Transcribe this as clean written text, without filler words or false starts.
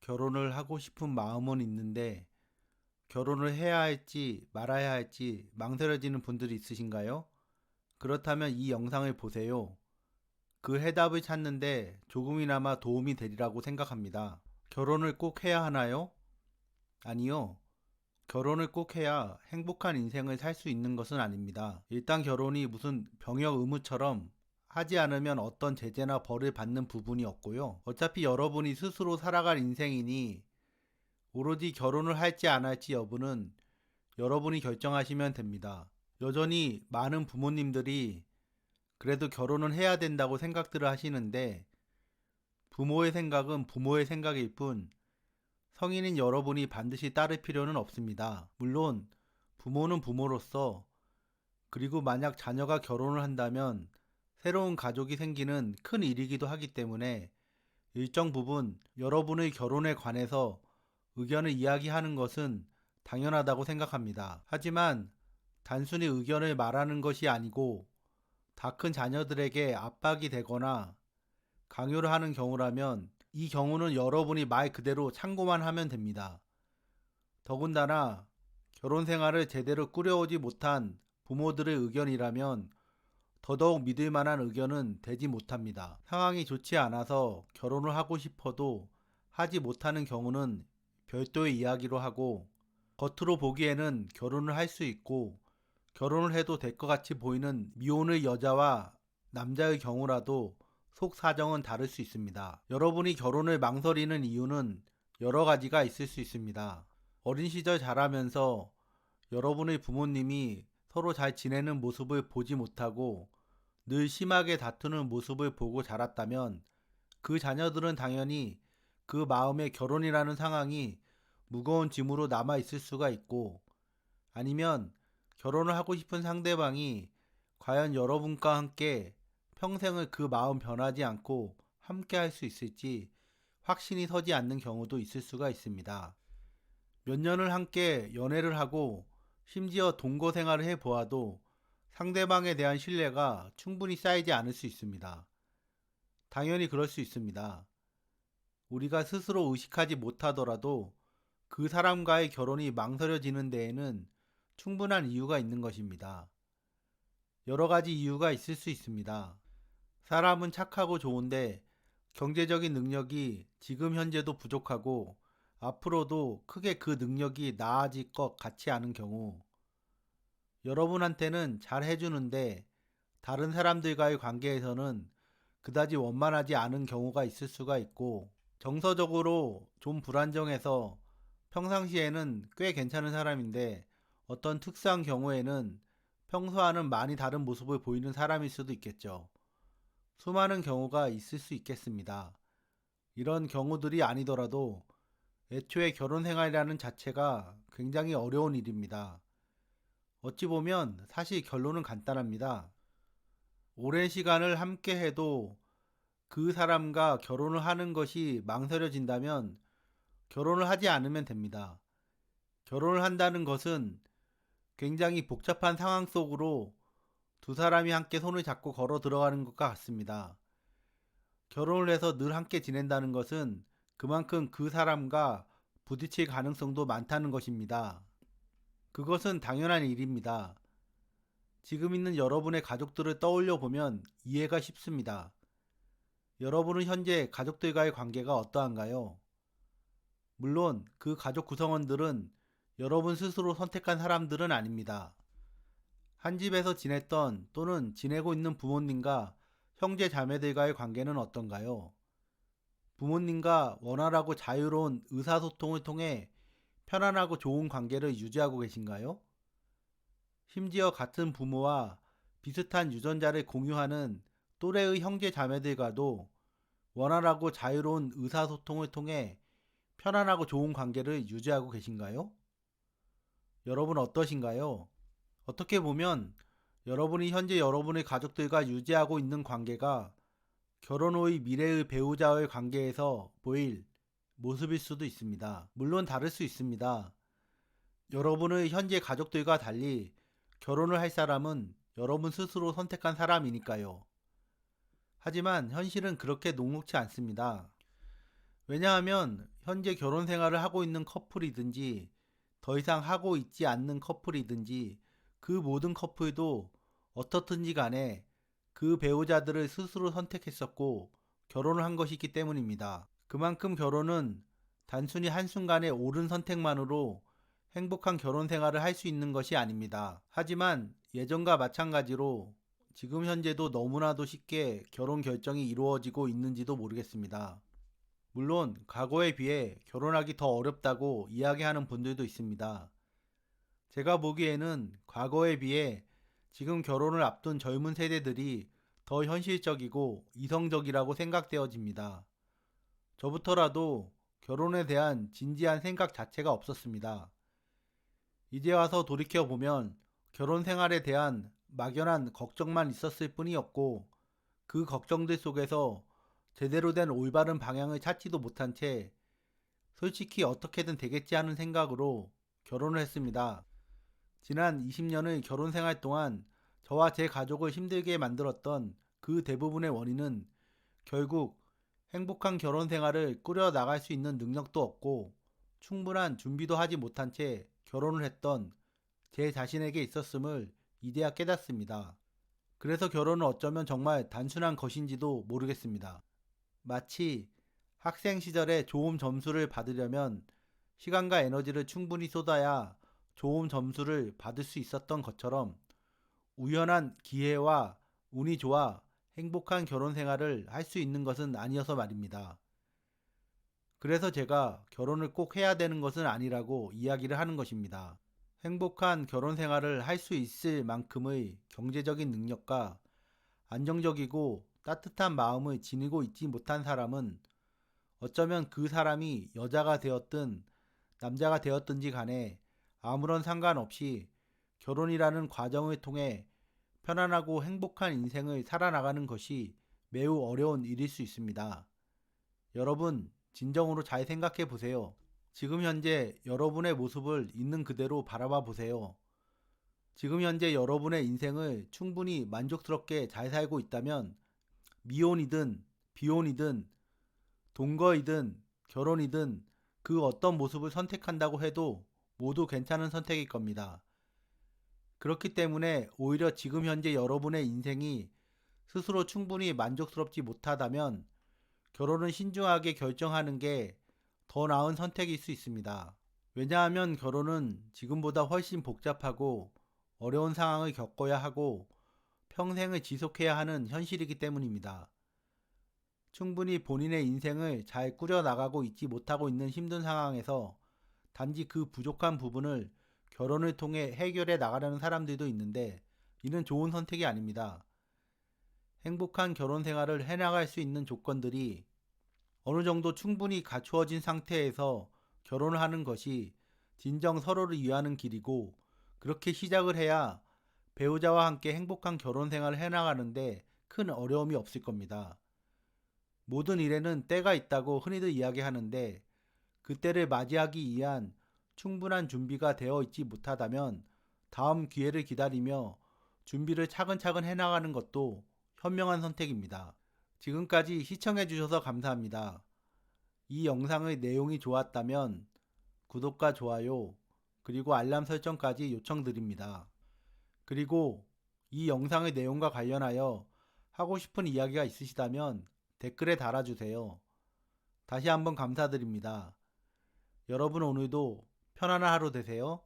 결혼을 하고 싶은 마음은 있는데 결혼을 해야 할지 말아야 할지 망설여지는 분들이 있으신가요? 그렇다면 이 영상을 보세요. 그 해답을 찾는데 조금이나마 도움이 되리라고 생각합니다. 결혼을 꼭 해야 하나요? 아니요. 결혼을 꼭 해야 행복한 인생을 살 수 있는 것은 아닙니다. 일단 결혼이 무슨 병역 의무처럼 하지 않으면 어떤 제재나 벌을 받는 부분이 없고요. 어차피 여러분이 스스로 살아갈 인생이니 오로지 결혼을 할지 안 할지 여부는 여러분이 결정하시면 됩니다. 여전히 많은 부모님들이 그래도 결혼은 해야 된다고 생각들을 하시는데 부모의 생각은 부모의 생각일 뿐 성인인 여러분이 반드시 따를 필요는 없습니다. 물론 부모는 부모로서 그리고 만약 자녀가 결혼을 한다면 새로운 가족이 생기는 큰 일이기도 하기 때문에 일정 부분 여러분의 결혼에 관해서 의견을 이야기하는 것은 당연하다고 생각합니다. 하지만 단순히 의견을 말하는 것이 아니고 다 큰 자녀들에게 압박이 되거나 강요를 하는 경우라면 이 경우는 여러분이 말 그대로 참고만 하면 됩니다. 더군다나 결혼 생활을 제대로 꾸려오지 못한 부모들의 의견이라면 더더욱 믿을 만한 의견은 되지 못합니다. 상황이 좋지 않아서 결혼을 하고 싶어도 하지 못하는 경우는 별도의 이야기로 하고 겉으로 보기에는 결혼을 할 수 있고 결혼을 해도 될 것 같이 보이는 미혼의 여자와 남자의 경우라도 속 사정은 다를 수 있습니다. 여러분이 결혼을 망설이는 이유는 여러 가지가 있을 수 있습니다. 어린 시절 자라면서 여러분의 부모님이 서로 잘 지내는 모습을 보지 못하고 늘 심하게 다투는 모습을 보고 자랐다면 그 자녀들은 당연히 그 마음에 결혼이라는 상황이 무거운 짐으로 남아 있을 수가 있고 아니면 결혼을 하고 싶은 상대방이 과연 여러분과 함께 평생을 그 마음 변하지 않고 함께 할 수 있을지 확신이 서지 않는 경우도 있을 수가 있습니다. 몇 년을 함께 연애를 하고 심지어 동거 생활을 해 보아도 상대방에 대한 신뢰가 충분히 쌓이지 않을 수 있습니다. 당연히 그럴 수 있습니다. 우리가 스스로 의식하지 못하더라도 그 사람과의 결혼이 망설여지는 데에는 충분한 이유가 있는 것입니다. 여러 가지 이유가 있을 수 있습니다. 사람은 착하고 좋은데 경제적인 능력이 지금 현재도 부족하고 앞으로도 크게 그 능력이 나아질 것 같지 않은 경우, 여러분한테는 잘 해주는데 다른 사람들과의 관계에서는 그다지 원만하지 않은 경우가 있을 수가 있고, 정서적으로 좀 불안정해서 평상시에는 꽤 괜찮은 사람인데 어떤 특수한 경우에는 평소와는 많이 다른 모습을 보이는 사람일 수도 있겠죠. 수많은 경우가 있을 수 있겠습니다. 이런 경우들이 아니더라도 애초에 결혼 생활이라는 자체가 굉장히 어려운 일입니다. 어찌 보면 사실 결론은 간단합니다. 오랜 시간을 함께 해도 그 사람과 결혼을 하는 것이 망설여진다면 결혼을 하지 않으면 됩니다. 결혼을 한다는 것은 굉장히 복잡한 상황 속으로 두 사람이 함께 손을 잡고 걸어 들어가는 것과 같습니다. 결혼을 해서 늘 함께 지낸다는 것은 그만큼 그 사람과 부딪힐 가능성도 많다는 것입니다. 그것은 당연한 일입니다. 지금 있는 여러분의 가족들을 떠올려 보면 이해가 쉽습니다. 여러분은 현재 가족들과의 관계가 어떠한가요? 물론 그 가족 구성원들은 여러분 스스로 선택한 사람들은 아닙니다. 한 집에서 지냈던 또는 지내고 있는 부모님과 형제 자매들과의 관계는 어떤가요? 부모님과 원활하고 자유로운 의사소통을 통해 편안하고 좋은 관계를 유지하고 계신가요? 심지어 같은 부모와 비슷한 유전자를 공유하는 또래의 형제 자매들과도 원활하고 자유로운 의사소통을 통해 편안하고 좋은 관계를 유지하고 계신가요? 여러분 어떠신가요? 어떻게 보면 여러분이 현재 여러분의 가족들과 유지하고 있는 관계가 결혼 후의 미래의 배우자와의 관계에서 보일 모습일 수도 있습니다. 물론 다를 수 있습니다. 여러분의 현재 가족들과 달리 결혼을 할 사람은 여러분 스스로 선택한 사람이니까요. 하지만 현실은 그렇게 녹록지 않습니다. 왜냐하면 현재 결혼 생활을 하고 있는 커플이든지 더 이상 하고 있지 않는 커플이든지 그 모든 커플도 어떻든지 간에 그 배우자들을 스스로 선택했었고 결혼을 한 것이기 때문입니다. 그만큼 결혼은 단순히 한순간의 옳은 선택만으로 행복한 결혼 생활을 할 수 있는 것이 아닙니다. 하지만 예전과 마찬가지로 지금 현재도 너무나도 쉽게 결혼 결정이 이루어지고 있는지도 모르겠습니다. 물론 과거에 비해 결혼하기 더 어렵다고 이야기하는 분들도 있습니다. 제가 보기에는 과거에 비해 지금 결혼을 앞둔 젊은 세대들이 더 현실적이고 이성적이라고 생각되어집니다. 저부터라도 결혼에 대한 진지한 생각 자체가 없었습니다. 이제 와서 돌이켜보면 결혼 생활에 대한 막연한 걱정만 있었을 뿐이었고 그 걱정들 속에서 제대로 된 올바른 방향을 찾지도 못한 채 솔직히 어떻게든 되겠지 하는 생각으로 결혼을 했습니다. 지난 20년의 결혼 생활 동안 저와 제 가족을 힘들게 만들었던 그 대부분의 원인은 결국 행복한 결혼 생활을 꾸려 나갈 수 있는 능력도 없고 충분한 준비도 하지 못한 채 결혼을 했던 제 자신에게 있었음을 이제야 깨닫습니다. 그래서 결혼은 어쩌면 정말 단순한 것인지도 모르겠습니다. 마치 학생 시절에 좋은 점수를 받으려면 시간과 에너지를 충분히 쏟아야 좋은 점수를 받을 수 있었던 것처럼 우연한 기회와 운이 좋아 행복한 결혼 생활을 할 수 있는 것은 아니어서 말입니다. 그래서 제가 결혼을 꼭 해야 되는 것은 아니라고 이야기를 하는 것입니다. 행복한 결혼 생활을 할 수 있을 만큼의 경제적인 능력과 안정적이고 따뜻한 마음을 지니고 있지 못한 사람은 어쩌면 그 사람이 여자가 되었든 남자가 되었든지 간에 아무런 상관없이 결혼이라는 과정을 통해 편안하고 행복한 인생을 살아나가는 것이 매우 어려운 일일 수 있습니다. 여러분, 진정으로 잘 생각해 보세요. 지금 현재 여러분의 모습을 있는 그대로 바라봐 보세요. 지금 현재 여러분의 인생을 충분히 만족스럽게 잘 살고 있다면 미혼이든 비혼이든 동거이든 결혼이든 그 어떤 모습을 선택한다고 해도 모두 괜찮은 선택일 겁니다. 그렇기 때문에 오히려 지금 현재 여러분의 인생이 스스로 충분히 만족스럽지 못하다면 결혼은 신중하게 결정하는 게 더 나은 선택일 수 있습니다. 왜냐하면 결혼은 지금보다 훨씬 복잡하고 어려운 상황을 겪어야 하고 평생을 지속해야 하는 현실이기 때문입니다. 충분히 본인의 인생을 잘 꾸려나가고 있지 못하고 있는 힘든 상황에서 단지 그 부족한 부분을 결혼을 통해 해결해 나가려는 사람들도 있는데 이는 좋은 선택이 아닙니다. 행복한 결혼 생활을 해나갈 수 있는 조건들이 어느 정도 충분히 갖추어진 상태에서 결혼을 하는 것이 진정 서로를 위하는 길이고 그렇게 시작을 해야 배우자와 함께 행복한 결혼 생활을 해나가는데 큰 어려움이 없을 겁니다. 모든 일에는 때가 있다고 흔히들 이야기하는데 그 때를 맞이하기 위한 충분한 준비가 되어 있지 못하다면 다음 기회를 기다리며 준비를 차근차근 해나가는 것도 현명한 선택입니다. 지금까지 시청해주셔서 감사합니다. 이 영상의 내용이 좋았다면 구독과 좋아요 그리고 알람 설정까지 요청드립니다. 그리고 이 영상의 내용과 관련하여 하고 싶은 이야기가 있으시다면 댓글에 달아주세요. 다시 한번 감사드립니다. 여러분 오늘도 편안한 하루 되세요.